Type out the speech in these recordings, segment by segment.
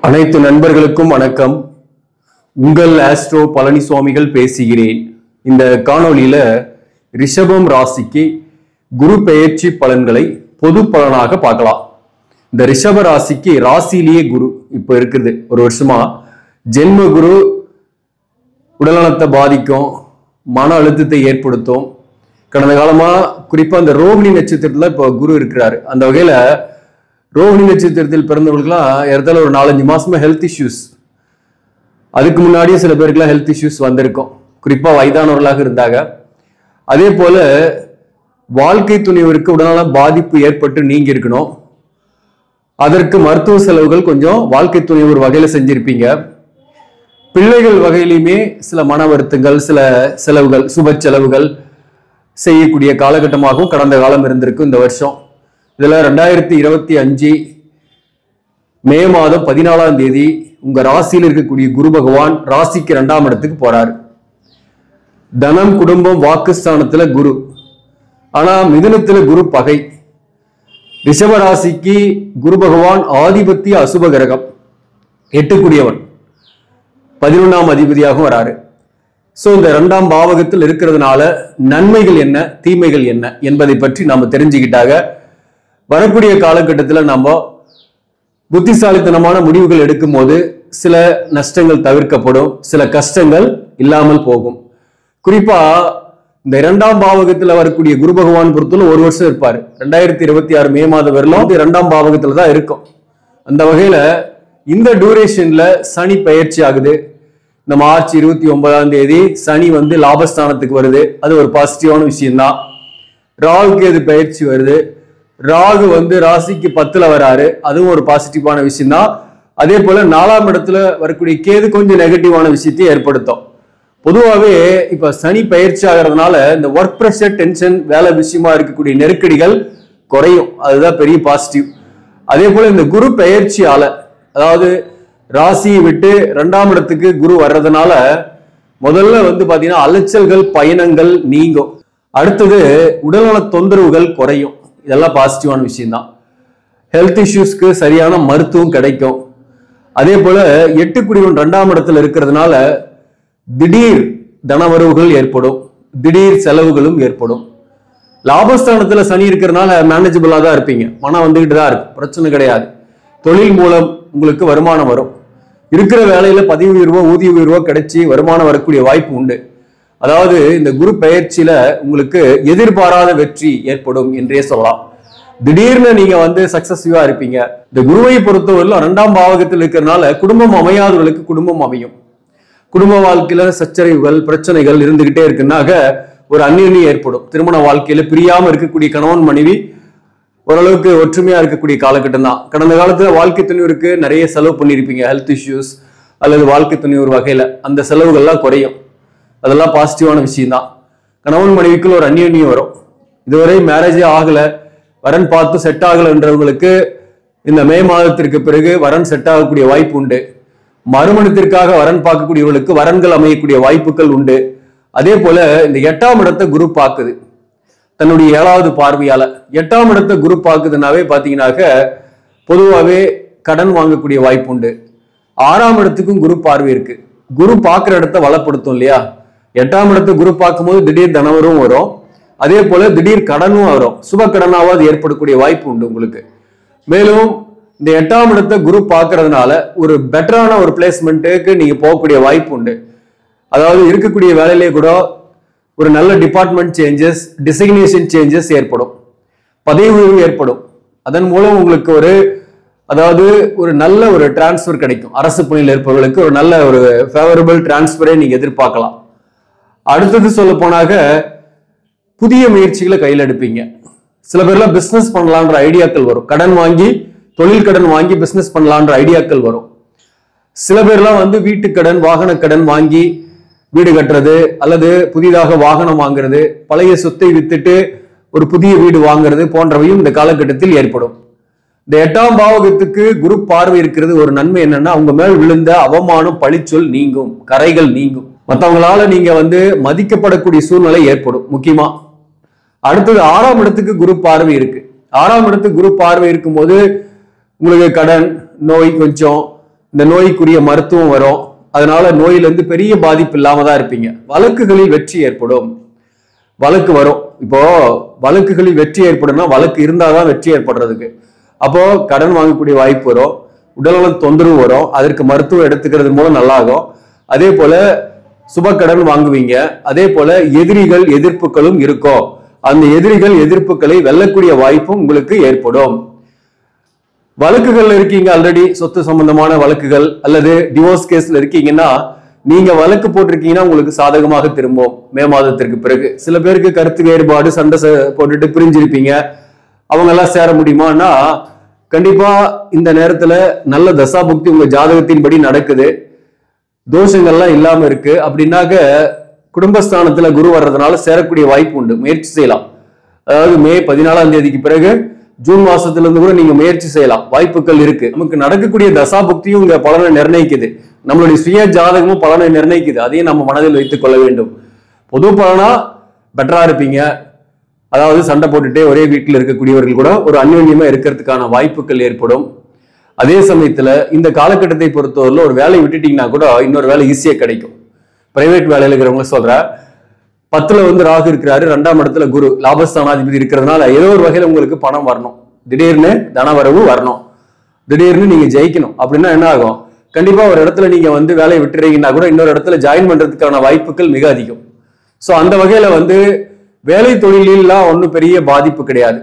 அனைத்து நண்பர்களுக்கும் வணக்கம். உங்கள் ஆஸ்ட்ரோ பழனிசுவாமிகள் பேசுகிறேன். இந்த காணொளியில ரிஷபம் ராசிக்கு குரு பெயர்ச்சி பலன்களை பொது பலனாக பார்க்கலாம். இந்த ரிஷப ராசிக்கு ராசியிலேயே குரு இப்ப இருக்குது. ஒரு வருஷமா ஜென்ம குரு உடல்நலத்தை பாதிக்கும், மன அழுத்தத்தை ஏற்படுத்தும். கடந்த காலமா குறிப்பா அந்த ரோகிணி நட்சத்திரத்துல இப்ப குரு இருக்கிறாரு. அந்த வகையில ரோகிணி நட்சத்திரத்தில் பிறந்தவர்களுக்கெல்லாம் ஏறத்தாழ ஒரு 4-5 மாசமா ஹெல்த் இஷ்யூஸ், அதுக்கு முன்னாடியே சில பேருக்குலாம் ஹெல்த் இஷ்யூஸ் வந்திருக்கும், குறிப்பா வயதானவர்களாக இருந்தாங்க. அதே போல வாழ்க்கை துணைவருக்கு உடல்நல பாதிப்பு ஏற்பட்டு நீங்கி இருக்கணும். அதற்கு மருத்துவ செலவுகள் கொஞ்சம் வாழ்க்கை துணைவர் வகையில செஞ்சிருப்பீங்க. பிள்ளைகள் வகையிலுமே சில மன வருத்தங்கள், சில செலவுகள், சுப செலவுகள் செய்யக்கூடிய காலகட்டமாகவும் கடந்த காலம் இருந்திருக்கு. இந்த வருஷம் இதுல 2025 மே மாதம் 14ஆம் தேதி உங்க ராசியில் இருக்கக்கூடிய குரு பகவான் ராசிக்கு 2ஆம் இடத்துக்கு போறாரு. தனம், குடும்பம், வாக்குஸ்தானத்துல குரு. ஆனா மிதுனத்துல குரு பகை. ரிஷப ராசிக்கு குரு பகவான் ஆதிபத்திய அசுப கிரகம், 8 11ஆம் அதிபதியாகவும் வராரு. சோ இந்த 2ஆம் பாவகத்தில் இருக்கிறதுனால நன்மைகள் என்ன, தீமைகள் என்ன என்பதை பற்றி நாம தெரிஞ்சுக்கிட்டாக வரக்கூடிய காலகட்டத்தில் நம்ம புத்திசாலித்தனமான முடிவுகள் எடுக்கும் போது சில நஷ்டங்கள் தவிர்க்கப்படும், சில கஷ்டங்கள் இல்லாமல் போகும். குறிப்பா இந்த 2ஆம் பாவகத்துல வரக்கூடிய குரு பகவான் பொறுத்தவரை ஒரு வருஷம் இருப்பாரு. 2026 மே மாதம் வரலாம் 2ஆம் பாவகத்துல தான் இருக்கும். அந்த வகையில இந்த டியூரேஷன்ல சனி பயிற்சி ஆகுது. இந்த மார்ச் 29ஆம் தேதி சனி லாபஸ்தானத்துக்கு வருது. அது ஒரு பாசிட்டிவான விஷயம்தான். ராகுக்கு அது பயிற்சி வருது. ராகு ராசிக்கு 10ல வராரு, அதுவும் ஒரு பாசிட்டிவான விஷயம் தான். அதே போல 4ஆம் இடத்துல வரக்கூடிய கேது கொஞ்சம் நெகட்டிவான விஷயத்தை ஏற்படுத்தும். பொதுவாகவே இப்ப சனி பயிற்சி ஆகிறதுனால இந்த ஒர்க் ப்ரெஷர், டென்ஷன், வேலை விஷயமா இருக்கக்கூடிய நெருக்கடிகள் குறையும். அதுதான் பெரிய பாசிட்டிவ். அதே போல இந்த குரு பயிற்சியால, அதாவது ராசியை விட்டு 2ஆம் இடத்துக்கு குரு வர்றதுனால முதல்ல பாத்தீங்கன்னா அலைச்சல்கள், பயணங்கள் நீங்கும். அடுத்தது உடல்நல தொந்தரவுகள் குறையும். இதெல்லாம் பாசிட்டிவான விஷயம் தான். ஹெல்த் இஷ்யூஸ்க்கு சரியான மருத்துவம் கிடைக்கும். அதே போல 8 2ஆம் இடத்துல இருக்கிறதுனால திடீர் தனவரவுகள் ஏற்படும், திடீர் செலவுகளும் ஏற்படும். லாபஸ்தானத்துல சனி இருக்கிறதுனால மேனேஜபிளா தான் இருப்பீங்க, மனம் வந்துகிட்டு தான் இருக்கு, பிரச்சனை கிடையாது. தொழில் மூலம் உங்களுக்கு வருமானம் வரும். இருக்கிற வேலையில பதவி உயர்வோ ஊதிய உயர்வோ கிடைச்சி வருமானம் வரக்கூடிய வாய்ப்பு உண்டு. அதாவது இந்த குரு பெயர்ச்சியில உங்களுக்கு எதிர்பாராத வெற்றி ஏற்படும் என்றே சொல்லலாம். திடீர்னு நீங்க சக்சஸ்ஃபுல்லா இருப்பீங்க. இந்த குருவை பொறுத்தவரையிலும் 2ஆம் பாவகத்தில் இருக்கிறதுனால குடும்பம் அமையாதவர்களுக்கு குடும்பம் அமையும். குடும்ப வாழ்க்கையில சச்சரவுகள், பிரச்சனைகள் இருந்துகிட்டே இருக்குன்னாக ஒரு அந்நியம் ஏற்படும். திருமண வாழ்க்கையில பிரியாம இருக்கக்கூடிய கணவன் மனைவி ஓரளவுக்கு ஒற்றுமையா இருக்கக்கூடிய காலகட்டம் தான். கடந்த காலத்துல வாழ்க்கை துணைவருக்கு நிறைய செலவு பண்ணியிருப்பீங்க, ஹெல்த் இஷ்யூஸ் அல்லது வாழ்க்கை துணைவர் வகையில அந்த செலவுகள்லாம் குறையும். அதெல்லாம் பாசிட்டிவான விஷயம் தான். கணவன் மனைவிக்குள்ள ஒரு அந்நியம் வரும். இதுவரை மேரேஜே ஆகல, வரன் பார்த்து செட் ஆகலன்றவங்களுக்கு இந்த மே மாதத்திற்கு பிறகு வரன் செட் ஆகக்கூடிய வாய்ப்பு உண்டு. மறுமணத்திற்காக வரன் பார்க்கக்கூடியவர்களுக்கு வரன்கள் அமையக்கூடிய வாய்ப்புகள் உண்டு. அதே போல இந்த 8ஆம் இடத்தை குரு பார்க்குது தன்னுடைய 7வது பார்வையால. 8ஆம் இடத்தை குரு பார்க்குதுனாவே பாத்தீங்கன்னாக்க பொதுவாகவே கடன் வாங்கக்கூடிய வாய்ப்பு உண்டு. 6ஆம் இடத்துக்கும் குரு பார்வை இருக்கு. குரு பார்க்குற இடத்த வளப்படுத்தும் இல்லையா? 8ஆம் இடத்தை குரு பார்க்கும்போது திடீர் தனவரும் வரும், அதே போல திடீர் கடனும் வரும். சுப கடனாவது ஏற்படக்கூடிய வாய்ப்பு உண்டு உங்களுக்கு. மேலும் இந்த 8ஆம் இடத்தை குரு பார்க்கறதுனால ஒரு பெட்டரான ஒரு பிளேஸ்மெண்ட்டுக்கு நீங்க போகக்கூடிய வாய்ப்பு உண்டு. அதாவது இருக்கக்கூடிய வேலையிலேயே கூட ஒரு நல்ல டிபார்ட்மெண்ட் சேஞ்சஸ், டிசிக்னேஷன் சேஞ்சஸ் ஏற்படும், பதவி உயர்வு ஏற்படும். அதன் மூலம் உங்களுக்கு ஒரு நல்ல ஒரு டிரான்ஸ்பர் கிடைக்கும். அரசு பணியில் இருப்பவர்களுக்கு ஒரு நல்ல ஒரு ஃபேவரபிள் டிரான்ஸ்பரை நீங்க எதிர்பார்க்கலாம். அடுத்தது சொல்ல போனாக்க புதிய முயற்சிகளை கையில் எடுப்பீங்க. சில பேர்லாம் பிசினஸ் பண்ணலான்ற ஐடியாக்கள் வரும். கடன் வாங்கி, தொழில் கடன் வாங்கி பிசினஸ் பண்ணலான்ற ஐடியாக்கள் வரும். சில பேர்லாம் வீட்டு கடன், வாகன கடன் வாங்கி வீடு கட்டுறது அல்லது புதிதாக வாகனம் வாங்குறது, பழைய சொத்தை வித்துட்டு ஒரு புதிய வீடு வாங்குறது போன்றவையும் இந்த காலகட்டத்தில் ஏற்படும். இந்த 8ஆம் பாவகத்துக்கு குரு பார்வை இருக்கிறது ஒரு நன்மை என்னன்னா, உங்க மேல் விழுந்த அவமானம், பழிச்சொல் நீங்கும், கரைகள் நீங்கும். மற்றவங்களால நீங்க மதிக்கப்படக்கூடிய சூழ்நிலை ஏற்படும். முக்கியமா அடுத்தது 6ஆம் இடத்துக்கு குரு பார்வை இருக்கு. 6ஆம் இடத்துக்கு குரு பார்வை இருக்கும்போது உங்களுக்கு கடன், நோய் கொஞ்சம் இந்த நோய்க்குரிய மருத்துவம் வரும். அதனால நோயிலிருந்து பெரிய பாதிப்பு இல்லாம தான் இருப்பீங்க. வழக்குகளில் வெற்றி ஏற்படும். வழக்கு வரும். இப்போ வழக்குகளில் வெற்றி ஏற்படும்னா வழக்கு இருந்தாதான் வெற்றி ஏற்படுறதுக்கு. அப்போ கடன் வாங்கக்கூடிய வாய்ப்பு வரும், உடல்நல தொந்தரவு வரும், அதற்கு மருத்துவம் எடுத்துக்கிறது மூலம் நல்லாகும். அதே போல சுப கடன் வாங்குவீங்க. அதே போல எதிரிகள் எதிர்ப்புகளும் இருக்கும். அந்த எதிரிகள் எதிர்ப்புகளை வெல்லக்கூடிய வாய்ப்பும் உங்களுக்கு ஏற்படும். வழக்குகள் இருக்கீங்க, ஆல்ரெடி சொத்து சம்பந்தமான வழக்குகள் அல்லது டிவோர்ஸ் கேஸ்ல இருக்கீங்கன்னா நீங்க வழக்கு போட்டிருக்கீங்கன்னா உங்களுக்கு சாதகமாக திரும்பும். மே மாதத்திற்கு பிறகு சில பேருக்கு கருத்து வேறுபாடு, சண்டை போட்டுட்டு பிரிஞ்சிருப்பீங்க. அவங்க எல்லாம் சேர முடியுமான்னா கண்டிப்பா இந்த நேரத்துல நல்ல தசாபுக்தி உங்க ஜாதகத்தின்படி நடக்குது, தோஷங்கள்லாம் இல்லாம இருக்கு அப்படின்னாக்க குடும்பஸ்தானத்துல குரு வர்றதுனால சேரக்கூடிய வாய்ப்பு உண்டு. முயற்சி செய்யலாம். அதாவது மே 14ஆம் தேதிக்கு பிறகு ஜூன் மாசத்துல இருந்து கூட நீங்க முயற்சி செய்யலாம், வாய்ப்புகள் இருக்கு. நமக்கு நடக்கக்கூடிய தசாபுக்தியும் இங்க பலனை நிர்ணயிக்குது, நம்மளுடைய சுய ஜாதகமும் பலனை நிர்ணயிக்குது. அதையும் நம்ம மனதில் வைத்துக் கொள்ள வேண்டும். பொது பலனா பெட்டரா இருப்பீங்க. அதாவது சண்டை போட்டுட்டே ஒரே வீட்டில் இருக்கக்கூடியவர்கள் கூட ஒரு அந்யோன்யமா இருக்கிறதுக்கான வாய்ப்புகள் ஏற்படும். அதே சமயத்துல இந்த காலகட்டத்தை பொறுத்தவரையில ஒரு வேலையை விட்டுட்டீங்கன்னா கூட இன்னொரு வேலை ஈஸியா கிடைக்கும். பிரைவேட் வேலையில இருக்கிறவங்க சொல்ற 10ல ராகு இருக்கிறாரு, 2ஆம் இடத்துல குரு லாபஸ்தானாதிபதி இருக்கிறதுனால ஏதோ ஒரு வகையில உங்களுக்கு பணம் வரணும், திடீர்னு தனவரவு வரணும், திடீர்னு நீங்க ஜெயிக்கணும். அப்படின்னா என்ன ஆகும், கண்டிப்பா ஒரு இடத்துல நீங்க வேலையை விட்டுறீங்கன்னா கூட இன்னொரு இடத்துல ஜாயின் பண்றதுக்கான வாய்ப்புகள் மிக அதிகம். சோ அந்த வகையில வேலை தொழிலெல்லாம் ஒன்றும் பெரிய பாதிப்பு கிடையாது.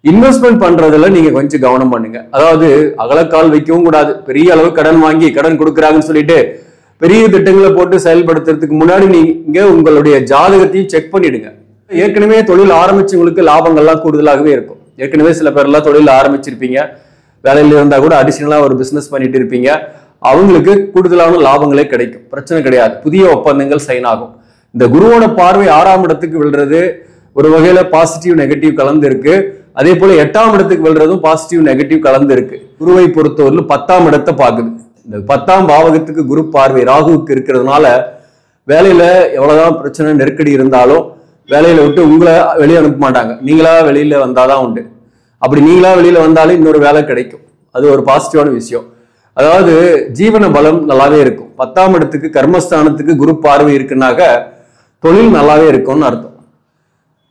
இன்வெஸ்ட்மெண்ட் பண்றதுல நீங்க கொஞ்சம் கவனம் பண்ணுங்க. அதாவது அகலக்கால் வைக்கவும் கூடாது. பெரிய அளவு கடன் வாங்கி கடன் கொடுக்குறாங்கன்னு சொல்லிட்டு பெரிய திட்டங்களை போட்டு செயல்படுத்துறதுக்கு முன்னாடி நீங்க உங்களுடைய ஜாதகத்தையும் செக் பண்ணிடுங்க. ஏற்கனவே தொழில் ஆரம்பிச்சவங்களுக்கு லாபங்கள்லாம் கூடுதலாகவே இருக்கும். ஏற்கனவே சில பேர்லாம் தொழில் ஆரம்பிச்சிருப்பீங்க, வேலையில இருந்தா கூட அடிஷனலா ஒரு பிசினஸ் பண்ணிட்டு இருப்பீங்க, அவங்களுக்கு கூடுதலான லாபங்களே கிடைக்கும், பிரச்சனை கிடையாது. புதிய ஒப்பந்தங்கள் சைன் ஆகும். இந்த குருவோட பார்வை 6ஆம் இடத்துக்கு விழுறது ஒரு வகையில பாசிட்டிவ் நெகட்டிவ் கலந்து இருக்கு. அதே போல 8ஆம் இடத்துக்கு விழுறதும் பாசிட்டிவ் நெகட்டிவ் கலந்து இருக்கு. குருவை பொறுத்தவரை 10ஆம் இடத்தை பாக்குது. இந்த 10ஆம் பாவகத்துக்கு குரு பார்வை ராகுவுக்கு இருக்கிறதுனால வேலையில எவ்வளவுதான் பிரச்சனை நெருக்கடி இருந்தாலும் வேலையில விட்டு உங்களை வெளியே அனுப்ப மாட்டாங்க. நீங்களா வெளியில வந்தாதான் உண்டு. அப்படி நீங்களா வெளியில வந்தாலும் இன்னொரு வேலை கிடைக்கும். அது ஒரு பாசிட்டிவான விஷயம். அதாவது ஜீவன பலம் நல்லாவே இருக்கும். 10ஆம் இடத்துக்கு கர்மஸ்தானத்துக்கு குரு பார்வை இருக்குன்னாக்க தொழில் நல்லாவே இருக்கும்னு அர்த்தம்.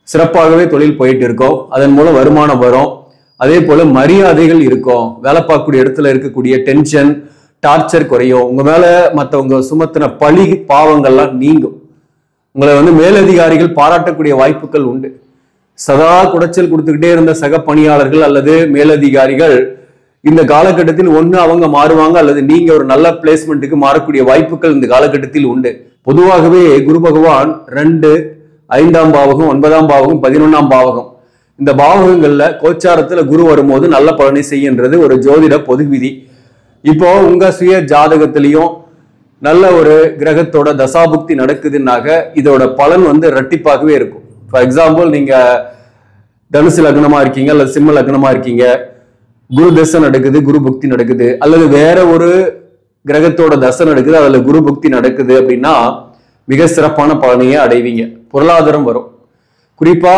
சிறப்பாகவே தொழில் போயிட்டு இருக்கோம், அதன் மூலம் வருமானம் வரும். அதே போல மரியாதைகள் இருக்கும். வேலை பார்க்கக்கூடிய இடத்துல இருக்கக்கூடிய டென்ஷன் டார்ச்சர் குறையும். உங்க மேல மற்றவங்க சுமத்தின பழி பாவங்கள்லாம் நீங்கும். உங்களை மேலதிகாரிகள் பாராட்டக்கூடிய வாய்ப்புகள் உண்டு. சதா குடைச்சல் கொடுத்துக்கிட்டே இருந்த சக பணியாளர்கள் அல்லது மேலதிகாரிகள் இந்த காலகட்டத்தில் ஒண்ணு அவங்க மாறுவாங்க அல்லது நீங்க ஒரு நல்ல பிளேஸ்மெண்ட்டுக்கு மாறக்கூடிய வாய்ப்புகள் இந்த காலகட்டத்தில் உண்டு. பொதுவாகவே குரு பகவான் 2, 5ஆம் பாவகம், 9ஆம் பாவகம், 11ஆம் பாவகம் இந்த பாவகங்கள்ல கோச்சாரத்துல குரு வரும்போது நல்ல பலனை செய்யன்றது ஒரு ஜோதிட பொது விதி. இப்போ உங்க சுய ஜாதகத்திலையும் நல்ல ஒரு கிரகத்தோட தசாபுக்தி நடக்குதுன்னாக இதோட பலன் இரட்டிப்பாகவே இருக்கும். ஃபார் எக்ஸாம்பிள், நீங்க தனுசு லக்னமா இருக்கீங்க அல்லது சிம்ம லக்னமா இருக்கீங்க, குரு தசை நடக்குது, குரு புக்தி நடக்குது, அல்லது வேற ஒரு கிரகத்தோட தசை நடக்குது, அதுல குரு புக்தி நடக்குது அப்படின்னா மிக சிறப்பான பலனையே அடைவீங்க. பொருளாதாரம் வரும். குறிப்பா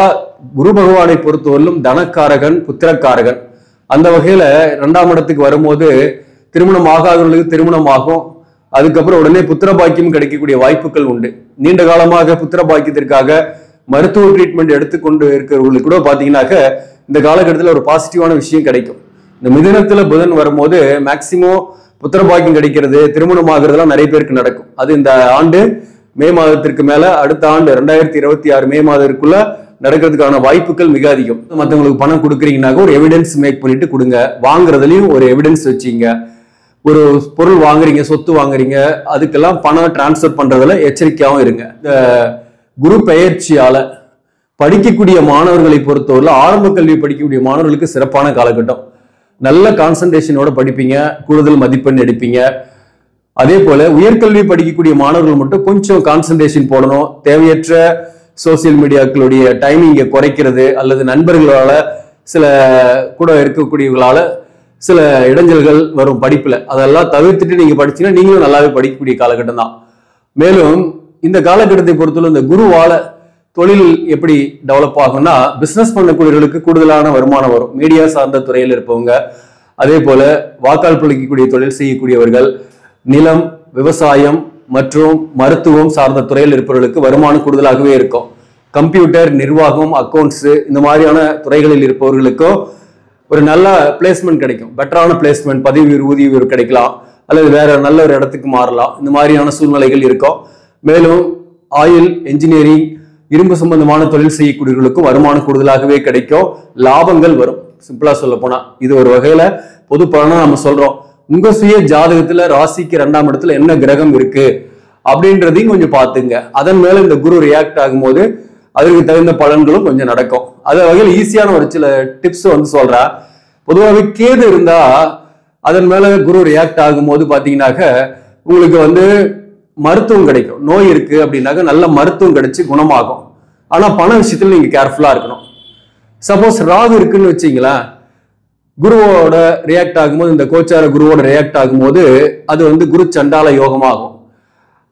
குரு பகவானை பொறுத்தவரையிலும் தனக்காரகன், புத்திரக்காரகன். அந்த வகையில 2ஆம் இடத்துக்கு வரும்போது திருமணம் ஆகாதவர்களுக்கு திருமணம் ஆகும். அதுக்கப்புறம் உடனே புத்திர பாக்கியம் கிடைக்கக்கூடிய வாய்ப்புகள் உண்டு. நீண்ட காலமாக புத்திர பாக்கியத்திற்காக மருத்துவ ட்ரீட்மெண்ட் எடுத்துக்கொண்டு இருக்கிறவங்களுக்கு கூட பாத்தீங்கன்னாக்க இந்த காலகட்டத்தில் ஒரு பாசிட்டிவான விஷயம் கிடைக்கும். இந்த மிதுனத்துல புதன் வரும்போது மேக்சிமம் புத்திர பாக்கியம் கிடைக்கிறது, திருமணம் ஆகுறதுலாம் நிறைய பேருக்கு நடக்கும். அது இந்த ஆண்டு மே மாதத்திற்கு மேல அடுத்த ஆண்டு 2026 மே மாதத்திற்குள்ள நடக்கிறதுக்கான வாய்ப்புகள் மிக அதிகம். மற்றவங்களுக்கு பணம் கொடுக்குறீங்கன்னாக்க ஒரு எவிடன்ஸ் மேக் பண்ணிட்டு கொடுங்க. வாங்குறதுலயும் ஒரு எவிடன்ஸ் வச்சுங்க. ஒரு பொருள் வாங்குறீங்க, சொத்து வாங்குறீங்க, அதுக்கெல்லாம் பணம் டிரான்ஸ்ஃபர் பண்றதுல எச்சரிக்கையாகவும் இருங்க. இந்த குரு பெயர்ச்சியால படிக்கக்கூடிய மாணவர்களை பொறுத்தவரை ஆரம்ப கல்வி படிக்கக்கூடிய மாணவர்களுக்கு சிறப்பான காலகட்டம். நல்ல கான்சன்ட்ரேஷனோட படிப்பீங்க, கூடுதல் மதிப்பெண் எடுப்பீங்க. அதே போல உயர்கல்வி படிக்கக்கூடிய மாணவர்கள் மட்டும் கொஞ்சம் கான்சன்ட்ரேஷன் போடணும். தேவையற்ற சோசியல் மீடியாக்களுடைய டைமிங்கை குறைக்கிறது அல்லது நண்பர்களால சில கூட இருக்கக்கூடியவங்களால சில இடைஞ்சல்கள் வரும் படிப்புல, அதெல்லாம் தவிர்த்துட்டு நீங்க படிச்சீங்கன்னா நீங்களும் நல்லாவே படிக்கக்கூடிய காலகட்டம் தான். மேலும் இந்த காலகட்டத்தை பொறுத்தவரை இந்த குருவால தொழில் எப்படி டெவலப் ஆகும்னா, பிசினஸ் பண்ணக்கூடியவர்களுக்கு கூடுதலான வருமானம் வரும். மீடியா சார்ந்த துறையில் இருப்பவங்க, அதே போல வாக்கால் பிழைக்கக்கூடிய தொழில் செய்யக்கூடியவர்கள், நிலம், விவசாயம் மற்றும் மருத்துவம் சார்ந்த துறையில் இருப்பவர்களுக்கு வருமானம் கூடுதலாகவே இருக்கும். கம்ப்யூட்டர், நிர்வாகம், அக்கௌண்ட்ஸ் இந்த மாதிரியான துறைகளில் இருப்பவர்களுக்கும் ஒரு நல்ல பிளேஸ்மெண்ட் கிடைக்கும். பெட்டரான பிளேஸ்மெண்ட், பதவி உயர்வு, ஊதிய உயர்வு கிடைக்கலாம், அல்லது வேற நல்ல ஒரு இடத்துக்கு மாறலாம். இந்த மாதிரியான சூழ்நிலைகள் இருக்கும். மேலும் ஆயில், என்ஜினியரிங், இரும்பு சம்பந்தமான தொழில் செய்யக்கூடியவர்களுக்கும் வருமானம் கூடுதலாகவே கிடைக்கும். லாபங்கள் வரும். சிம்பிளா சொல்ல போனா இது ஒரு வகையில பொது பலனா நம்ம சொல்றோம். உங்க சுய ஜாதகத்துல ராசிக்கு 2ஆம் இடத்துல என்ன கிரகம் இருக்கு அப்படின்றதையும் கொஞ்சம் பாத்துங்க. அதன் மேல இந்த குரு ரியாக்ட் ஆகும்போது அதுக்கு தகுந்த பலன்களும் கொஞ்சம் நடக்கும். அது வகையில் ஈஸியான ஒரு சில டிப்ஸ் சொல்றேன். பொதுவாகவே கேது இருந்தா அதன் மேல குரு ரியாக்ட் ஆகும்போது பாத்தீங்கன்னாக்க உங்களுக்கு மருத்துவம் கிடைக்கும். நோய் இருக்கு அப்படின்னாக்க நல்ல மருத்துவம் கிடைச்சு குணமாகும். ஆனா பண விஷயத்துல நீங்க கேர்ஃபுல்லா இருக்கணும். சப்போஸ் ராகு இருக்குன்னு வச்சீங்களேன், குருவோட ரியாக்ட் ஆகும்போது, இந்த கோச்சார குருவோட ரியாக்ட் ஆகும்போது அது குரு சண்டால யோகமாகும்.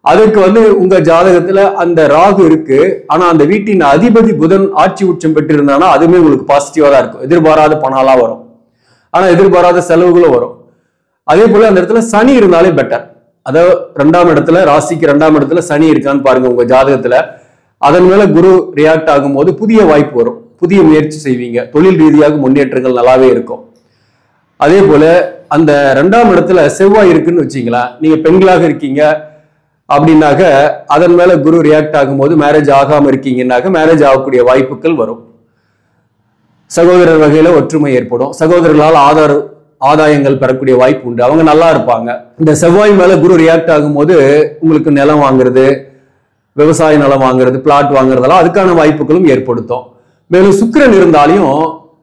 அதுக்கு உங்க ஜாதகத்துல அந்த ராகு இருக்கு, ஆனா அந்த வீட்டின் அதிபதி புதன் ஆட்சி உச்சம் பெற்றிருந்தானா அதுவுமே உங்களுக்கு பாசிட்டிவா தான் இருக்கும். எதிர்பாராத பணாலா வரும், ஆனா எதிர்பாராத செலவுகளும் வரும். அதே போல அந்த இடத்துல சனி இருந்தாலே பெட்டர். அதாவது 2ஆம் இடத்துல, ராசிக்கு 2ஆம் இடத்துல சனி இருக்கான்னு பாருங்க உங்க ஜாதகத்துல. அதன் மேல குரு ரியாக்ட் ஆகும்போது புதிய வாய்ப்பு வரும், புதிய முயற்சி செய்வீங்க, தொழில் ரீதியாக முன்னேற்றங்கள் நல்லாவே இருக்கும். அதே போல அந்த 2ஆம் இடத்துல செவ்வாய் இருக்குன்னு வச்சீங்களா, நீங்க பெண்களாக இருக்கீங்க அப்படின்னாக்க அதன் மேல குரு ரியாக்ட் ஆகும்போது மேரேஜ் ஆகாம இருக்கீங்கன்னாக்க மேரேஜ் ஆகக்கூடிய வாய்ப்புகள் வரும். சகோதரர் வகையில ஒற்றுமை ஏற்படும். சகோதரர்களால் ஆதாயங்கள் பெறக்கூடிய வாய்ப்பு உண்டு. அவங்க நல்லா இருப்பாங்க. இந்த செவ்வாய் மேல குரு ரியாக்ட் ஆகும்போது உங்களுக்கு நிலம் வாங்குறது, விவசாய நிலம் வாங்குறது, பிளாட் வாங்குறதெல்லாம் அதுக்கான வாய்ப்புகளும் ஏற்படுத்தும். மேலும் சுக்கிரன் இருந்தாலையும்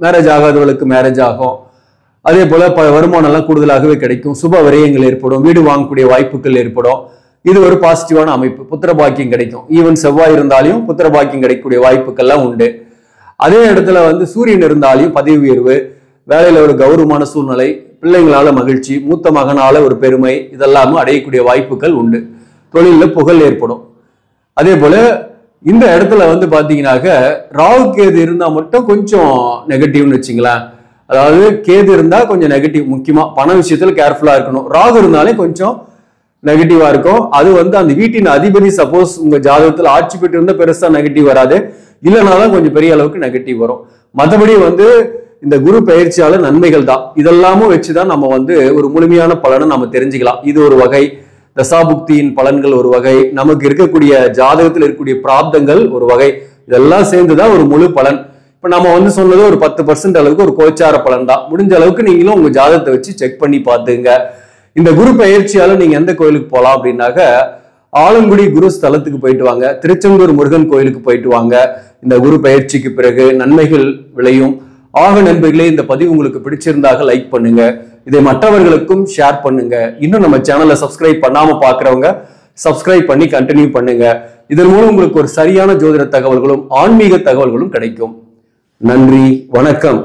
மேரேஜ் ஆகாதவர்களுக்கு மேரேஜ் ஆகும். அதே போல வருமானம் எல்லாம் கூடுதலாகவே கிடைக்கும். சுப விரயங்கள் ஏற்படும், வீடு வாங்கக்கூடிய வாய்ப்புகள் ஏற்படும். இது ஒரு பாசிட்டிவான அமைப்பு. புத்திர பாக்கியம் கிடைக்கும். ஈவன் செவ்வாய் இருந்தாலையும் புத்திர பாக்கியம் கிடைக்கக்கூடிய வாய்ப்புகள்லாம் உண்டு. அதே இடத்துல சூரியன் இருந்தாலையும் பதவி உயர்வு, வேலையில ஒரு கௌரவமான சூழ்நிலை, பிள்ளைங்களால மகிழ்ச்சி, மூத்த மகனால ஒரு பெருமை, இதெல்லாமும் அடையக்கூடிய வாய்ப்புகள் உண்டு. தொழில புகழ் ஏற்படும். அதே போல இந்த இடத்துல பாத்தீங்கன்னாக்க ராகு கேது இருந்தா மட்டும் கொஞ்சம் நெகட்டிவ்னு வச்சுங்களேன். அதாவது கேது இருந்தா கொஞ்சம் நெகட்டிவ், முக்கியமா பண விஷயத்துல கேர்ஃபுல்லா இருக்கணும். ராகு இருந்தாலே கொஞ்சம் நெகட்டிவா இருக்கும். அது அந்த வீட்டின் அதிபதி சப்போஸ் உங்க ஜாதகத்துல ஆட்சி பெற்று இருந்தா பெருசா நெகட்டிவ் வராது, இல்லைனாதான் கொஞ்சம் பெரிய அளவுக்கு நெகட்டிவ் வரும். மற்றபடி இந்த குரு பயிற்சியால நன்மைகள் தான். இதெல்லாமும் வச்சுதான் நம்ம ஒரு முழுமையான பலனை நம்ம தெரிஞ்சுக்கலாம். இது ஒரு வகை, தசாபுக்தியின் பலன்கள் ஒரு வகை, நமக்கு இருக்கக்கூடிய ஜாதகத்தில் இருக்கக்கூடிய பிராப்தங்கள் ஒரு வகை, இதெல்லாம் சேர்ந்துதான் ஒரு முழு பலன். இப்ப நம்ம சொன்னது ஒரு 10% அளவுக்கு ஒரு கோச்சார பலன் தான். முடிஞ்ச அளவுக்கு நீங்களும் உங்க ஜாதகத்தை வச்சு செக் பண்ணி பாத்துங்க. இந்த குரு பயிற்சியால நீங்க எந்த கோயிலுக்கு போலாம் அப்படின்னாக்க ஆலங்குடி குரு ஸ்தலத்துக்கு போயிட்டு வாங்க, திருச்செந்தூர் முருகன் கோயிலுக்கு போயிட்டு வாங்க. இந்த குரு பயிற்சிக்கு பிறகு நன்மைகள் விளையும். ஆக நண்பர்களே, இந்த பதிவு உங்களுக்கு பிடிச்சிருந்தாக லைக் பண்ணுங்க, இதை மற்றவர்களுக்கும் ஷேர் பண்ணுங்க. இன்னும் நம்ம சேனலை சப்ஸ்கிரைப் பண்ணாம பாக்குறவங்க சப்ஸ்கிரைப் பண்ணி கண்டினியூ பண்ணுங்க. இதன் மூலம் உங்களுக்கு ஒரு சரியான ஜோதிட தகவல்களும் ஆன்மீக தகவல்களும் கிடைக்கும். நன்றி, வணக்கம்.